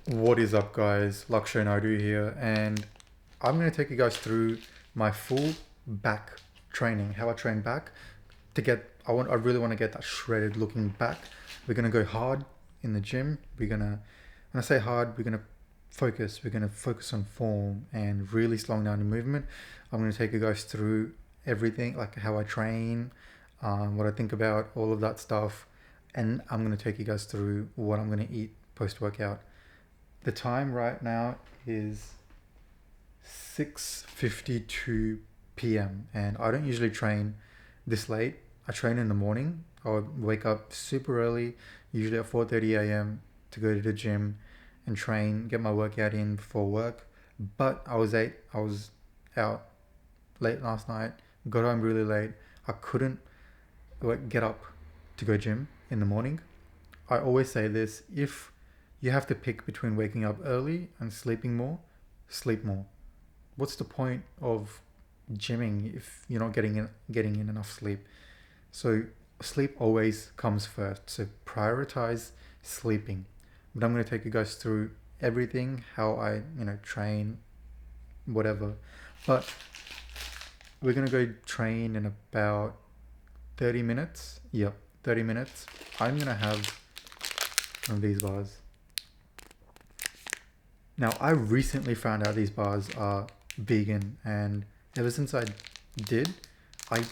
What is up, guys? Lakshay Naidu here, and I'm going to take you guys through my full back training, how I train back to get, I really want to get that shredded looking back. We're going to go hard in the gym. When I say hard, we're going to focus on form and really slowing down the movement. I'm going to take you guys through everything, like how I train, what I think about, all of that stuff. And I'm going to take you guys through what I'm going to eat post-workout. The time right now is 6:52 p.m. and I don't usually train this late. I train in the morning. I would wake up super early, usually at 4:30 a.m. to go to the gym and train, get my workout in before work. But I was out late last night, got home really late. I couldn't get up to go gym in the morning. I always say this, if you have to pick between waking up early and sleeping more, sleep more. What's the point of gymming if you're not getting in enough sleep? So sleep always comes first. So prioritize sleeping. But I'm going to take you guys through everything, how I, train, whatever. But we're going to go train in about 30 minutes. Yep, 30 minutes. I'm going to have one of these bars. Now, I recently found out these bars are vegan, and ever since I did, I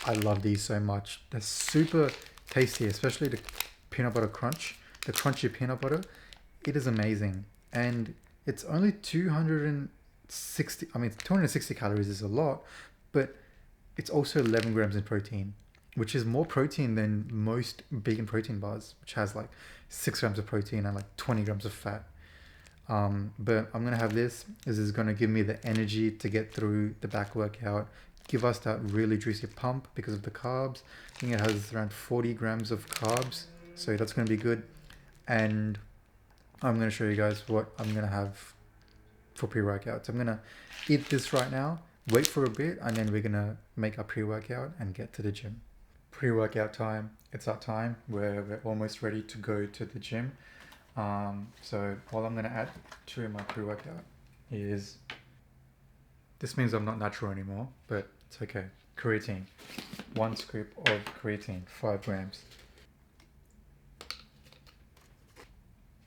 I love these so much. They're super tasty, especially the peanut butter crunch, the crunchy peanut butter. It is amazing, and it's only 260. I mean, 260 calories is a lot, but it's also 11 grams in protein, which is more protein than most vegan protein bars, which has like 6 grams of protein and like 20 grams of fat. But I'm going to have this. This is going to give me the energy to get through the back workout, give us that really juicy pump because of the carbs. I think it has around 40 grams of carbs, so that's going to be good. And I'm going to show you guys what I'm going to have for pre-workout. So I'm going to eat this right now, wait for a bit, and then we're going to make our pre-workout and get to the gym. Pre-workout time. It's that time where we're almost ready to go to the gym. So what I'm going to add to my pre-workout is, this means I'm not natural anymore, but it's okay. Creatine. 1 scoop of creatine, 5 grams.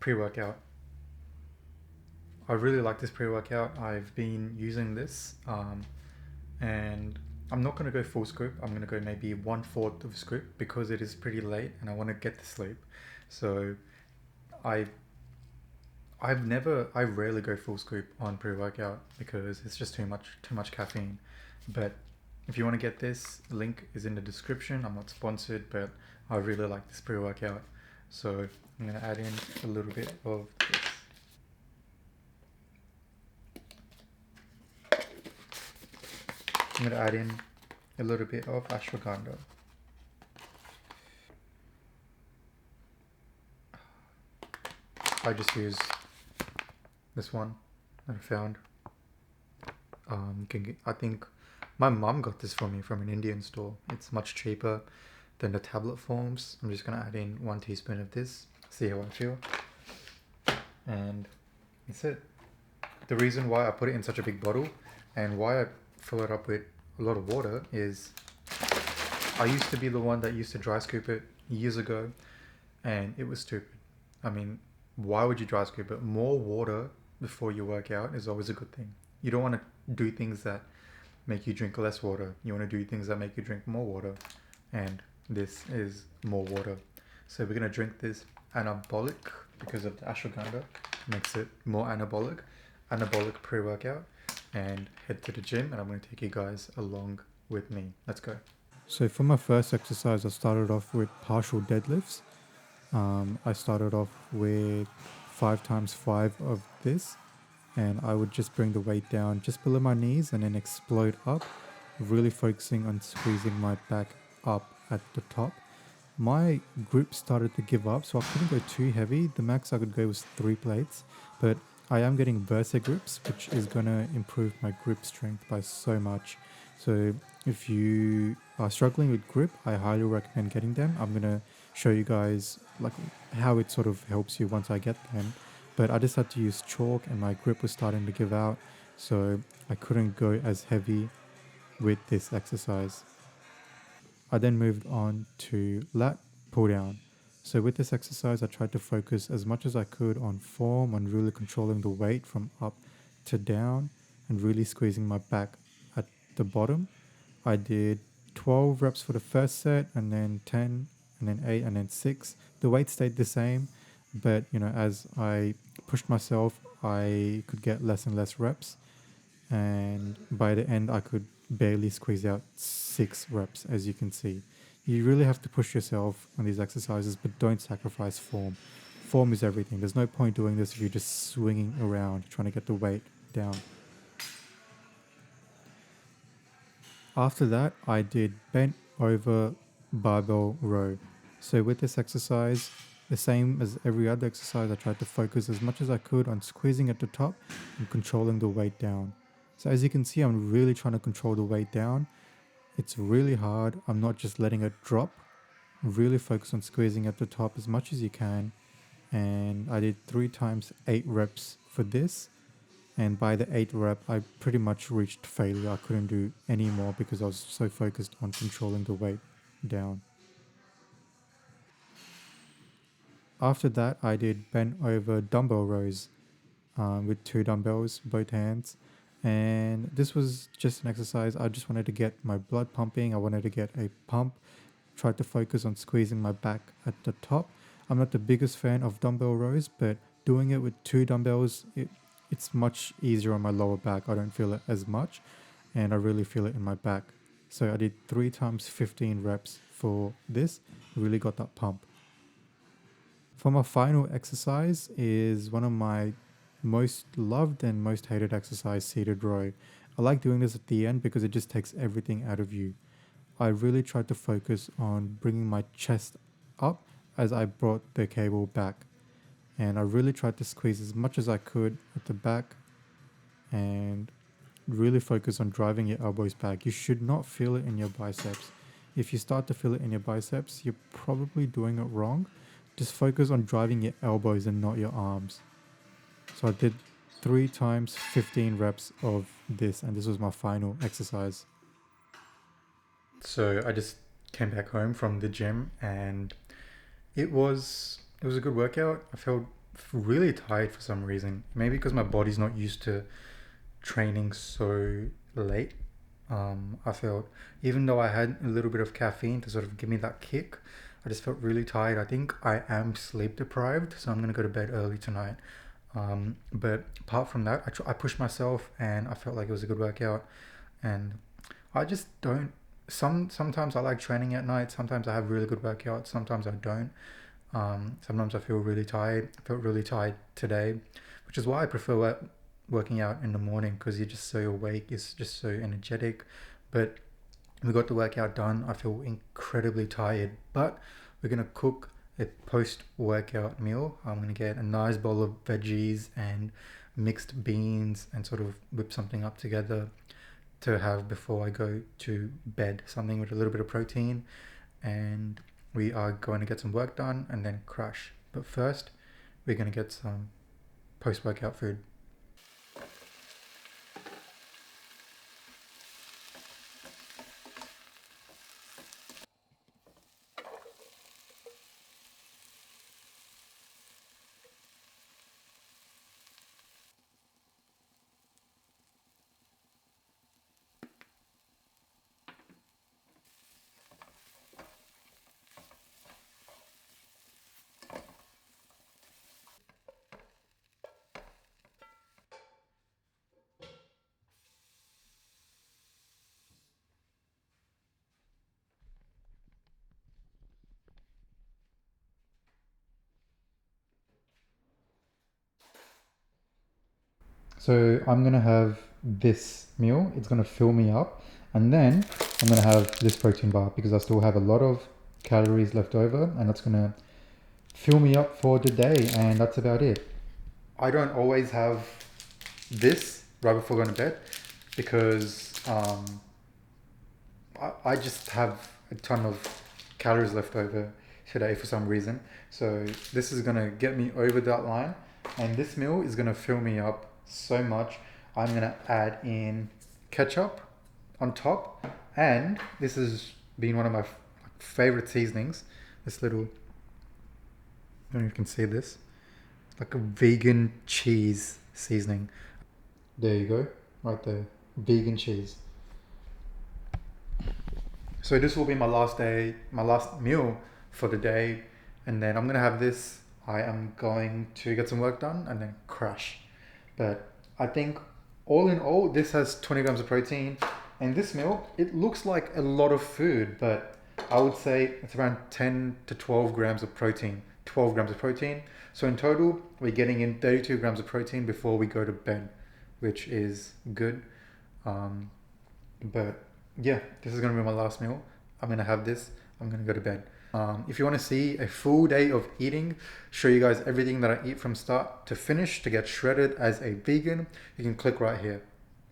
Pre-workout. I really like this pre-workout. I've been using this, and I'm not going to go full scoop. I'm going to go maybe 1/4 of a scoop because it is pretty late and I want to get to sleep. So I rarely go full scoop on pre-workout because it's just too much caffeine. But if you want to get this, link is in the description. I'm not sponsored, but I really like this pre-workout. So I'm going to add in a little bit of this. I'm going to add in a little bit of ashwagandha. I just use this one that I found. I think my mum got this for me from an Indian store. It's much cheaper than the tablet forms. I'm just going to add in 1 teaspoon of this, see how I feel. And that's it. The reason why I put it in such a big bottle and why I fill it up with a lot of water is I used to be the one that used to dry scoop it years ago, and it was stupid. I mean, why would you dry scoop it? More water before you work out is always a good thing. You don't want to do things that make you drink less water. You want to do things that make you drink more water, and this is more water. So we're going to drink this anabolic because of the ashwagandha. Makes it more anabolic pre-workout, and head to the gym, and I'm going to take you guys along with me. Let's go. So for my first exercise, I started off with partial deadlifts. I started off with 5 times 5 of this, and I would just bring the weight down just below my knees and then explode up, really focusing on squeezing my back up at the top. My grip started to give up, so I couldn't go too heavy. The max I could go was 3 plates, but I am getting Versa grips, which is going to improve my grip strength by so much. So if you are struggling with grip, I highly recommend getting them. I'm going to show you guys like how it sort of helps you once I get them. but I just had to use chalk and my grip was starting to give out, so I couldn't go as heavy with this exercise. I then moved on to lat pull down. So with this exercise, I tried to focus as much as I could on form, on really controlling the weight from up to down and really squeezing my back at the bottom. I did 12 reps for the first set and then 10 and then 8 and then 6. The weight stayed the same, but as I pushed myself, I could get less and less reps, and by the end I could barely squeeze out 6 reps, as you can see. You really have to push yourself on these exercises, but don't sacrifice form. Form is everything. There's no point doing this if you're just swinging around trying to get the weight down. After that, I did bent over barbell row. So with this exercise, the same as every other exercise, I tried to focus as much as I could on squeezing at the top and controlling the weight down. So as you can see, I'm really trying to control the weight down. It's really hard. I'm not just letting it drop. Really focus on squeezing at the top as much as you can. And I did 3 times 8 reps for this. And by the 8th rep, I pretty much reached failure. I couldn't do any more because I was so focused on controlling the weight down. After that, I did bent over dumbbell rows with 2 dumbbells, both hands. And this was just an exercise. I just wanted to get my blood pumping. I wanted to get a pump. Tried to focus on squeezing my back at the top. I'm not the biggest fan of dumbbell rows, but doing it with 2 dumbbells, it's much easier on my lower back. I don't feel it as much, and I really feel it in my back. So I did 3 times 15 reps for this. Really got that pump. For my final exercise is one of my most loved and most hated exercise, seated row. I like doing this at the end because it just takes everything out of you. I really tried to focus on bringing my chest up as I brought the cable back. And I really tried to squeeze as much as I could at the back and really focus on driving your elbows back. You should not feel it in your biceps. If you start to feel it in your biceps, you're probably doing it wrong. Just focus on driving your elbows and not your arms. So I did 3 times 15 reps of this, and this was my final exercise. So I just came back home from the gym, and it was a good workout. I felt really tired for some reason. Maybe because my body's not used to training so late. I felt, even though I had a little bit of caffeine to sort of give me that kick, I just felt really tired. I think I am sleep deprived, so I'm gonna go to bed early tonight. But apart from that, I pushed myself, and I felt like it was a good workout. And I just don't. Sometimes I like training at night. Sometimes I have really good workouts. Sometimes I don't. Sometimes I feel really tired. I felt really tired today, which is why I prefer working out in the morning, because you're just so awake. It's just so energetic. But we got the workout done. I feel incredibly tired, but we're gonna cook a post-workout meal. I'm gonna get a nice bowl of veggies and mixed beans and sort of whip something up together to have before I go to bed. Something with a little bit of protein, and we are going to get some work done and then crash. But first, we're going to get some post-workout food. So I'm going to have this meal. It's going to fill me up. And then I'm going to have this protein bar because I still have a lot of calories left over, and that's going to fill me up for the day. And that's about it. I don't always have this right before going to bed because I just have a ton of calories left over today for some reason. So this is going to get me over that line. And this meal is gonna fill me up so much. I'm gonna add in ketchup on top, and this has been one of my favorite seasonings. This little, I don't know if you can see this, like a vegan cheese seasoning. There you go, right there, vegan cheese. So this will be my last meal for the day, and then I'm gonna have this. I am going to get some work done and then crash. But I think all in all, this has 20 grams of protein, and this meal, it looks like a lot of food, but I would say it's around 10 to 12 grams of protein. 12 grams of protein. So in total, we're getting in 32 grams of protein before we go to bed, which is good. But yeah, this is gonna be my last meal. I'm gonna have this. I'm gonna go to bed. If you want to see a full day of eating, show you guys everything that I eat from start to finish to get shredded as a vegan, you can click right here.